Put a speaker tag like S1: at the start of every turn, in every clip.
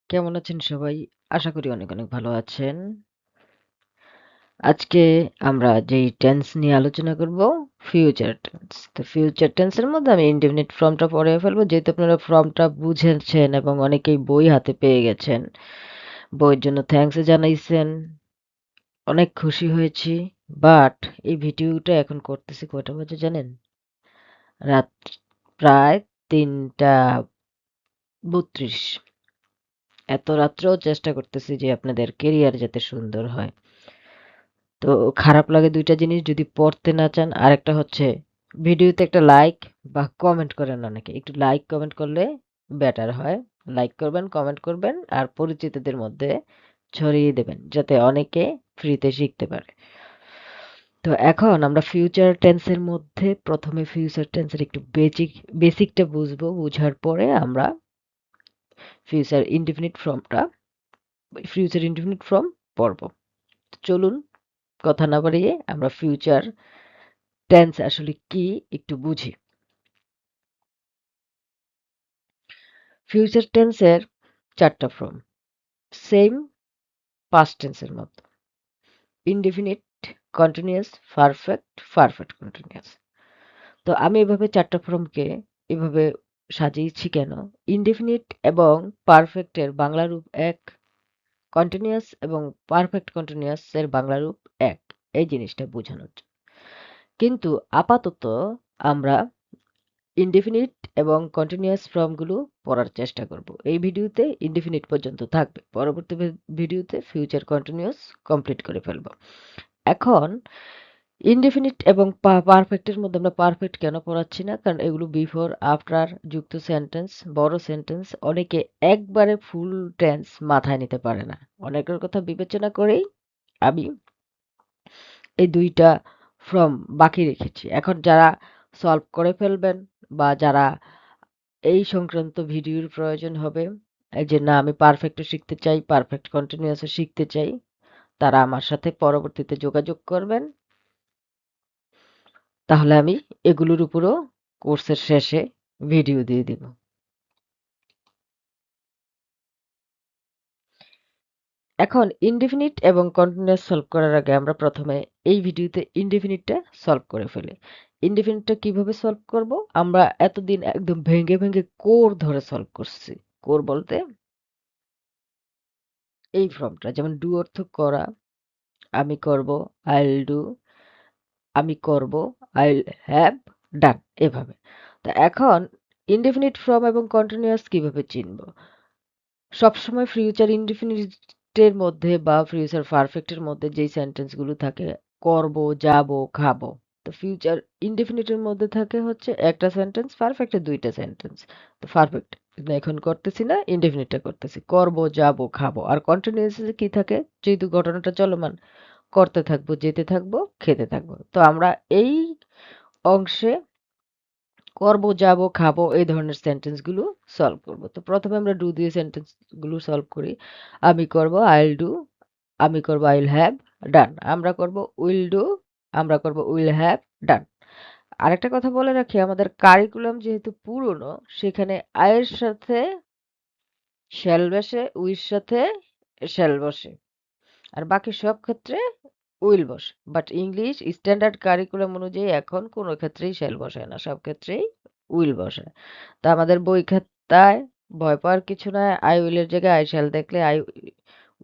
S1: কেমন আছেন সবাই? আশা করি অনেক, অনেক ভালো আছেন। আজকে আমরা যেই টেন্স নিয়ে আলোচনা করব, ফিউচার টেন্স। তো ফিউচার টেন্সের মধ্যে আমি ইনডেফিনিট ফর্মটা পড়ে ফেলবো। যেহেতু আপনারা ফর্মটা বুঝেছেন এবং অনেকেই বই হাতে পেয়ে গেছেন। বইয়ের জন্য থ্যাঙ্কসও জানাইছেন। অনেক খুশি হয়েছি। বাট এই ভিডিওটা এখন করতেছি কয়টা বাজে জানেন? রাত প্রায় ৩টা ৩২। এত রাত্রেও চেষ্টা করতেছি যে আপনাদের কেরিয়ার যাতে সুন্দর হয়। তো খারাপ লাগে ২ টা জিনিস, যদি পড়তে না চান। আরেকটা হচ্ছে ভিডিওতে একটা লাইক বা কমেন্ট করেন অনেকে। একটু লাইক কমেন্ট করলে বেটার হয়। লাইক করবেন, কমেন্ট করবেন আর পরিচিতদের মধ্যে ছড়িয়ে দেবেন যাতে অনেকে ফ্রিতে শিখতে পারে। তো এখন আমরা ফিউচার টেন্সের মধ্যে প্রথমে ফিউচার টেন্সের একটু বেসিকটা বুঝবো। বুঝার পরে আমরা ফিউচার ইনডেফিনিট ফর্ম পড়ব। চলুন কথা না বাড়িয়ে আমরা ফিউচার টেন্স আসলে কি একটু বুঝি। ফিউচার টেন্সের ৪টা ফর্ম, সেম পাস্ট টেন্সের মতো: indefinite, continuous, perfect, perfect continuous. তো আমি এভাবে ৪টা ফর্মকে এভাবে সাজিয়েছি কেন? ইনডেফিনিট এবং পারফেক্টের বাংলা রূপ এক, কন্টিনিউয়াস এবং পারফেক্ট কন্টিনিউয়াস এর বাংলা রূপ এক। এই জিনিসটা বোঝানোর জন্য। কিন্তু আপাতত আমরা ইনডেফিনিট এবং কন্টিনিউয়াস ফর্মগুলো পড়ার চেষ্টা করব। এই ভিডিওতে ইনডেফিনিট পর্যন্ত থাকবে। পরবর্তী ভিডিওতে ফিউচার কন্টিনিউয়াস কমপ্লিট করে ফেলব। এখন ইনডেফিনিট এবং পারফেক্টের মধ্যে আমরা পারফেক্ট কেন পড়াচ্ছি না? কারণ এগুলো বিফোর, আফটার যুক্ত সেন্টেন্স, বড় সেন্টেন্স। অনেকে একবারে ফুল টেন্স মাথায় নিতে পারে না। অনেকের কথা বিবেচনা করেই আমি এই ২টা ফর্ম বাকি রেখেছি। এখন যারা সলভ করে ফেলবেন বা যারা এই সংক্রান্ত ভিডিওর প্রয়োজন হবে, এই যে না আমি পারফেক্টও শিখতে চাই, পারফেক্ট কন্টিনিউয়াসও শিখতে চাই, তারা আমার সাথে পরবর্তীতে যোগাযোগ করবেন। তাহলে আমি এগুলোর উপরও কোর্সের শেষে ভিডিও দিয়ে দিব। এখন ইনডেফিনিট এবং কন্টিনিউয়াস সলভ করার আগে আমরা প্রথমে এই ভিডিওতে ইনডেফিনিটটা সলভ করে ফেলি। ইনডেফিনিটটা কিভাবে সলভ করব? আমরা এতদিন একদম ভেঙে, ভেঙে কোর ধরে সলভ করছি। কোর বলতে এই ফর্মটা, যেমন ডু অর্থ করা, আমি করব, আইল ডু, আমি করব, আইল হ্যাভ ডান, এভাবে। তো এখন ইনডেফিনিট ফর্ম এবং কন্টিনিউয়াস কিভাবে চিনব? সবসময় ফিউচার ইনডেফিনিটের মধ্যে বা ফিউচার পারফেক্টের মধ্যে যেই সেন্টেন্সগুলো থাকে, করব, যাব, খাবো। তো ফিউচার ইনডেফিনিটের মধ্যে থাকে হচ্ছে একটা সেন্টেন্স, পারফেক্টে ২টা সেন্টেন্স। তো পারফেক্ট এখন করতেছি না, ইনডেফিনিটটা করতেছি। করব, যাব, খাবো। আর কন্টিনিউয়াসে কি থাকে? যেহেতু ঘটনাটা চলমান, করতে থাকবো, যেতে থাকবো, খেতে থাকবো। তো আমরা এই অংশে করব, যাব, খাবো এই ধরনের সেন্টেন্স গুলো সলভ করব। তো প্রথমে আমরা ডু দিয়ে সেন্টেন্স গুলো সলভ করি। আমি করব, আইল ডু, আমি করব, আইল হ্যাভ ডান। আমরা করব উইল ডু, আমরা করব উইল হ্যাভ ডান। আরেকটা কথা বলে রাখি, আমাদের কারিকুলাম যেহেতু পুরনো, সেখানে আয়ের সাথে শ্যাল বসে, উইর সাথে শ্যাল বসে। আর বাকি সব ক্ষেত্রে উইল বসে। বাট ইংলিশ স্ট্যান্ডার্ড কারিকুলাম অনুযায়ী এখন কোনো ক্ষেত্রেই শ্যাল বসায় না, সব ক্ষেত্রেই উইল বসায়। তা আমাদের বই খাতায় ভয় পাওয়ার কিছু নাই। আই উইলের জায়গায় আই শ্যাল দেখলে,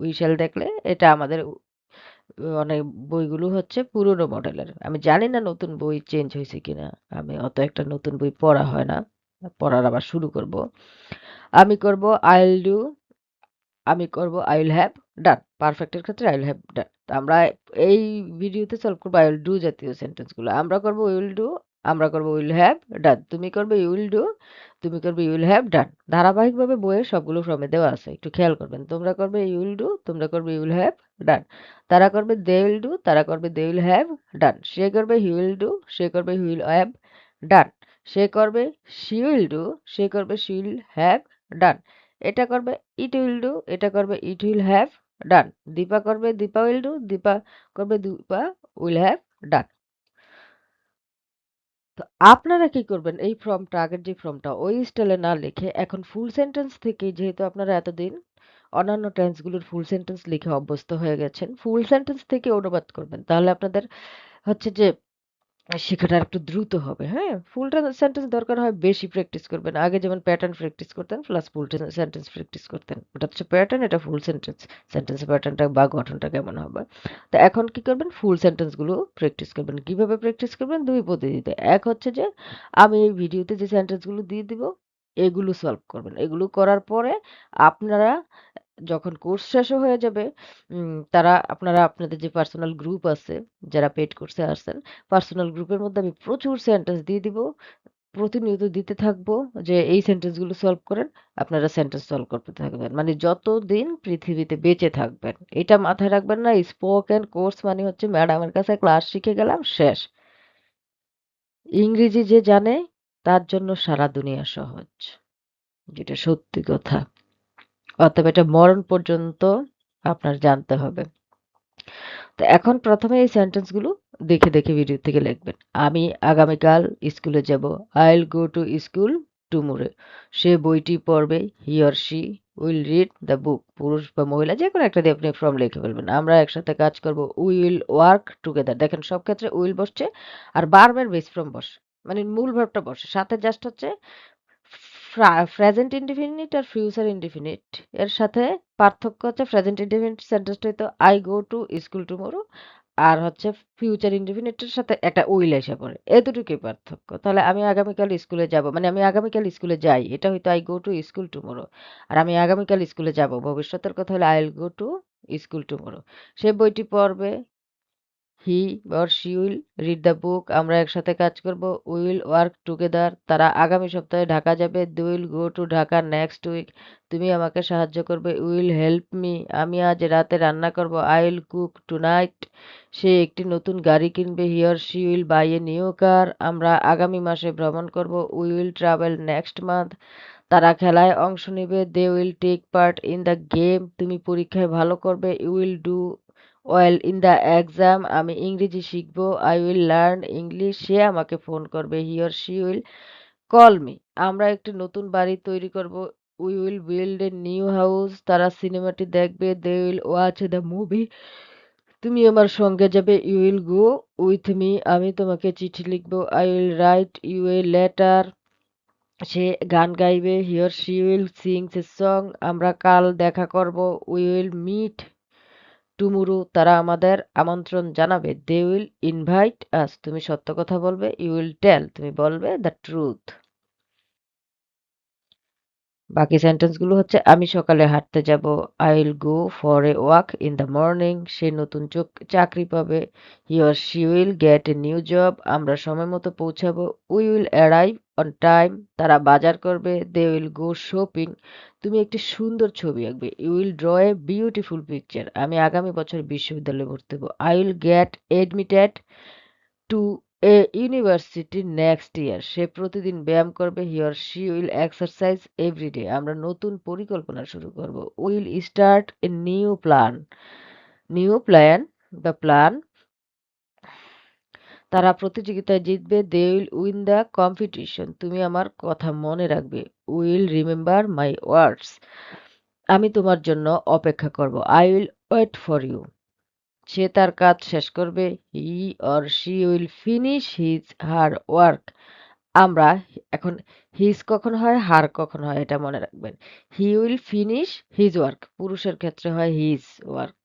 S1: উই শ্যাল দেখলে, এটা আমাদের অনেক বইগুলো হচ্ছে পুরনো মডেলের। আমি জানি না নতুন বই চেঞ্জ হয়েছে কিনা। আমি অত একটা নতুন বই পড়া হয় না, পড়ার আবার শুরু করব। আমি করব আইল ডু, আমি করব আই উইল হ্যাভ ডান। পারফেক্টের ক্ষেত্রে আই উইল হ্যাভ ডান। তো আমরা এই ভিডিওতে সলভ করব আই উইল ডু জাতীয় সেন্টেন্সগুলো। আমরা করব উইল ডু, আমরা করব উইল হ্যাভ ডান। তুমি করবে ইউ উইল ডু, তুমি করবে ইউ উইল হ্যাভ ডান। ধারাবাহিকভাবে বইয়ে সবগুলো ফর্মে দেওয়া আছে, একটু খেয়াল করবেন। তোমরা করবে ইউ উইল ডু, তোমরা করবে ইউ উইল হ্যাভ ডান। তারা করবে দে উইল ডু, তারা করবে দে উইল হ্যাভ ডান। সে করবে হি উইল ডু, সে করবে হি উইল হ্যাভ ডান। সে করবে শি উইল ডু, সে করবে শি উইল হ্যাভ ডান। এটা করবে ইট উইল ডু, এটা করবে it will have done. Dipa করবে দীপা উইল ডু, দীপা করবে দীপা উইল হ্যাভ ডান। তো আপনারা কি করবেন এই ফর্মটা আগের যে ফর্মটা ওই স্টাইলে না লিখে এখন ফুল সেন্টেন্স থেকেই যেহেতু আপনারা এতদিন অন্যান্য টেন্স গুলোর ফুল সেন্টেন্স লিখে অভ্যস্ত হয়ে গেছেন, ফুল সেন্টেন্স থেকে অনুবাদ করবেন। তাহলে আপনাদের হচ্ছে যে শেখাটা একটু দ্রুত হবে, হ্যাঁ? ফুল সেন্টেন্স দরকার হয় বেশি প্র্যাকটিস করবেন। আগে যেমন প্যাটার্ন প্র্যাকটিস করতেন প্লাস ফুল সেন্টেন্স প্র্যাকটিস করতেন। ওটা হচ্ছে প্যাটার্ন, এটা ফুল সেন্টেন্স। সেন্টেন্সের প্যাটার্নটা বা গঠনটা কেমন হবে। তো এখন কি করবেন ফুল সেন্টেন্স গুলো প্র্যাকটিস করবেন। কিভাবে প্র্যাকটিস করবেন? ২ পদ্ধতিতে। এক হচ্ছে যে আমি এই ভিডিওতে যে সেন্টেন্স গুলো দিয়ে দিব এগুলো সলভ করবেন। এগুলো করার পরে আপনারা যখন কোর্স শেষও হয়ে যাবে, তারা আপনারা আপনাদের যে পার্সোনাল গ্রুপ আছে, যারা পেইড কোর্সে আসছেন, পার্সোনাল গ্রুপের মধ্যে আমি প্রচুর সেন্টেন্স দিয়ে দিব। প্রতিনিয়ত দিতে থাকবো যে এই সেন্টেন্সগুলো সলভ করেন। আপনারা সেন্টেন্স সলভ করতে থাকবেন। মানে যতদিন পৃথিবীতে বেঁচে থাকবেন। এটা মাথায় রাখবেন না স্পোকেন কোর্স মানে হচ্ছে ম্যাডামের কাছে ক্লাস শিখে গেলাম শেষ। ইংরেজি যে জানে তার জন্য সারা দুনিয়া সহজ। যেটা সত্যি কথা। অতএব এটা মরণ পর্যন্ত আপনার জানতে হবে। তো এখন ১ম এ এই সেন্টেন্স গুলো দেখে, দেখে ভিডিও থেকে লিখবেন। আমি আগামীকাল স্কুলে যাব। I'll go to school tomorrow. সে বইটি পড়বে। He or she will read the book. পুরুষ বা মহিলা যেকোনো একটা দিয়ে আপনি ফ্রম লিখে ফেলবেন। আমরা একসাথে কাজ করব। We will work together. দেখেন সব ক্ষেত্রে will বসছে আর ভার্বের বেস ফর্ম বসে। মানে মূল ভার্বটা বসে। সাথে জাস্ট হচ্ছে প্রেজেন্ট ইনডিফিনিট আর ফিউচার ইনডিফিনিট এর সাথে পার্থক্য হচ্ছে প্রেজেন্ট ইনডিফিনিট সেন্টেন্সটা হয়তো I go to school tomorrow আর হচ্ছে ফিউচার ইনডিফিনিটের সাথে একটা উইল এসে পড়ে এতটুকুই পার্থক্য। তাহলে আমি আগামীকাল স্কুলে যাব মানে আমি আগামীকাল স্কুলে যাই এটা হয়তো I go to school tomorrow আর আমি আগামীকাল স্কুলে যাব ভবিষ্যতের কথা হলে I will go to school tomorrow. সে বইটি পড়বে হি or she will read the book আমরা একসাথে কাজ করব we will work together তারা আগামী সপ্তাহে ঢাকা যাবে they will go to Dhaka next week তুমি আমাকে সাহায্য করবে you will help me আমি আজ রাতে রান্না করব I will cook tonight সে একটি নতুন গাড়ি কিনবে he or she will buy a new car আমরা আগামী মাসে ভ্রমণ করব we will travel next month তারা খেলায় অংশ নেবে they will take part in the game তুমি পরীক্ষায় ভালো করবে you will do well in the exam আমি ইংরেজি শিখবো I will learn English সে আমাকে ফোন করবে he or she will call me আমরা একটি নতুন বাড়ি তৈরি করব we will build a new house তারা সিনেমাটি দেখবে they will watch the movie তুমি আমার সঙ্গে যাবে you will go with me আমি তোমাকে চিঠি লিখবো I will write you a letter সে গান গাইবে he or she will sing a song আমরা কাল দেখা করব we will meet টুমুরু তারা আমাদের আমন্ত্রণ জানাবে they will invite us তুমি সত্য কথা বলবে you will tell তুমি বলবে the truth বাকি সেন্টেন্স গুলো হচ্ছে আমি সকালে হাঁটতে যাব I will go for a walk in the morning সে নতুন চাকরি পাবে he or she will get a new job আমরা সময় মতো পৌঁছাবো we will arrive on time তারা বাজার করবে they will go shopping তুমি একটি সুন্দর ছবি আঁকবে you will draw a beautiful picture আমি আগামী বছর বিশ্ববিদ্যালয়ে ভর্তি হব I will get admitted to a university next year সে প্রতিদিন ব্যায়াম করবে he or she will exercise every day আমরা নতুন পরিকল্পনা শুরু করব will start a new plan the plan তারা প্রতিযোগিতায় জিতবে they will win the competition তুমি আমার কথা মনে রাখবে will remember my words আমি তোমার জন্য অপেক্ষা করব I will wait for you সে তার কাজ শেষ করবে he or she will finish her work আমরা এখন হিজ কখন হয় হার কখন হয় এটা মনে রাখবেন he will finish his work পুরুষের ক্ষেত্রে হয় হিজ ওয়ার্ক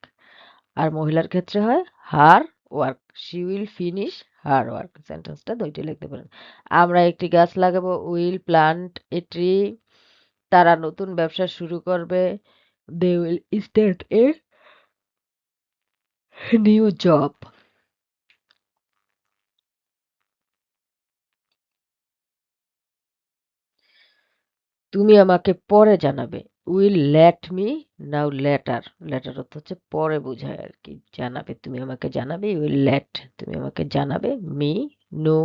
S1: আর মহিলার ক্ষেত্রে হয় her work she will finish her work সেন্টেন্সটা দুইটি লিখতে পারেন আমরা একটি গাছ লাগাবো উইল প্লান্ট এ ট্রি তারা নতুন ব্যবসা শুরু করবে they will start a new job তুমি আমাকে পরে জানাবে will let me know later later অর্থ হচ্ছে পরে বোঝায় আর কি জানাবে তুমি আমাকে জানাবে উইল লেট তুমি আমাকে জানাবে মি নো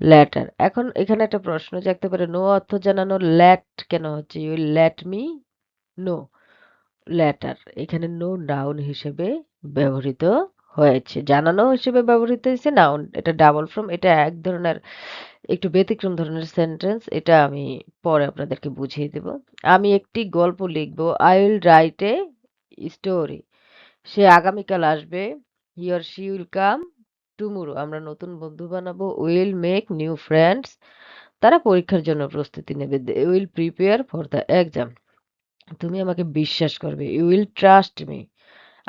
S1: লেটার এখন এখানে একটা প্রশ্ন জাগতে পারে নো অর্থ জানানো লেট কেন হচ্ছে will let me no letter এখানে নো নাউন হিসেবে ব্যবহৃত হয়েছে। জানানো হিসেবে ব্যবহৃত হইছে নাউন। এটা ডাবল ফর্ম। এটা এক ধরনের একটু ব্যতিক্রম ধরনের সেন্টেন্স। এটা আমি পরে আপনাদেরকে বুঝিয়ে দেব। আমি একটি গল্প লিখব। I will write a story. সে আগামীকাল আসবে। He or she will come tomorrow. আমরা নতুন বন্ধু বানাবো। We'll make new friends. তারা পরীক্ষার জন্য প্রস্তুতি নেবে। They will prepare for the exam. তুমি আমাকে বিশ্বাস করবে। You will trust me.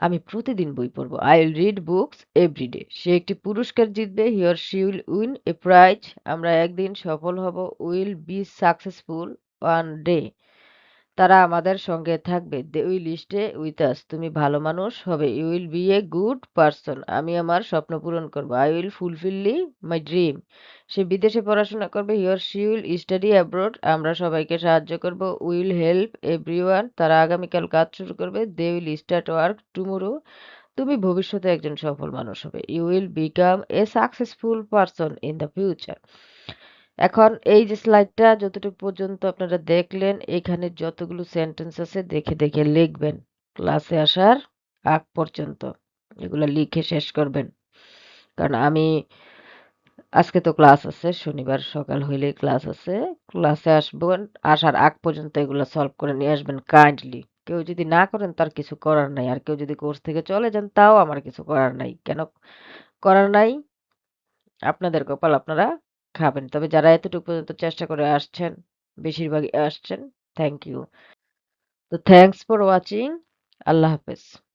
S1: আমি প্রতিদিন বই পড়ব। I will read books every day. সে একটি পুরস্কার জিতবে। He or she will win a prize. আমরা একদিন সফল হব। We will be successful one day. তারা আমাদের সঙ্গে থাকবে। They will stay with us. তুমি ভালো মানুষ হবে। You will be a good person. আমি আমার স্বপ্ন পূরণ করব। I will fulfill my dream. সে বিদেশে পড়াশোনা করবে। He or she will study abroad. আমরা সবাইকে সাহায্য করব। We will help everyone. তারা আগামীকাল কাজ শুরু করবে। They will start work tomorrow. তুমি ভবিষ্যতে একজন সফল মানুষ হবে। You will become a successful person in the future. এখন এই যে স্লাইডটা যতটুকু পর্যন্ত আপনারা দেখলেন, এখানে যতগুলো সেন্টেন্স আছে দেখে দেখে লিখবেন ক্লাসে আসার আগ পর্যন্ত। এগুলা লিখে শেষ করবেন। কারণ আমি আজকে তো ক্লাস আছে, শনিবার সকাল হইলেই ক্লাস আছে। ক্লাসে আসবেন, আসার আগ পর্যন্ত এগুলা সলভ করে নিয়ে আসবেন কাইন্ডলি। কেউ যদি না করেন তার কিছু করার নাই। আর কেউ যদি কোর্স থেকে চলে যান তাও আমার কিছু করার নাই। কেন করার নাই? আপনাদের কপাল আপনারা খাবেন। তবে যারা এতটুকু পর্যন্ত চেষ্টা করে আসছেন, বেশিরভাগই আসছেন, থ্যাংক ইউ। তো থ্যাংকস ফর ওয়াচিং। আল্লাহ হাফেজ।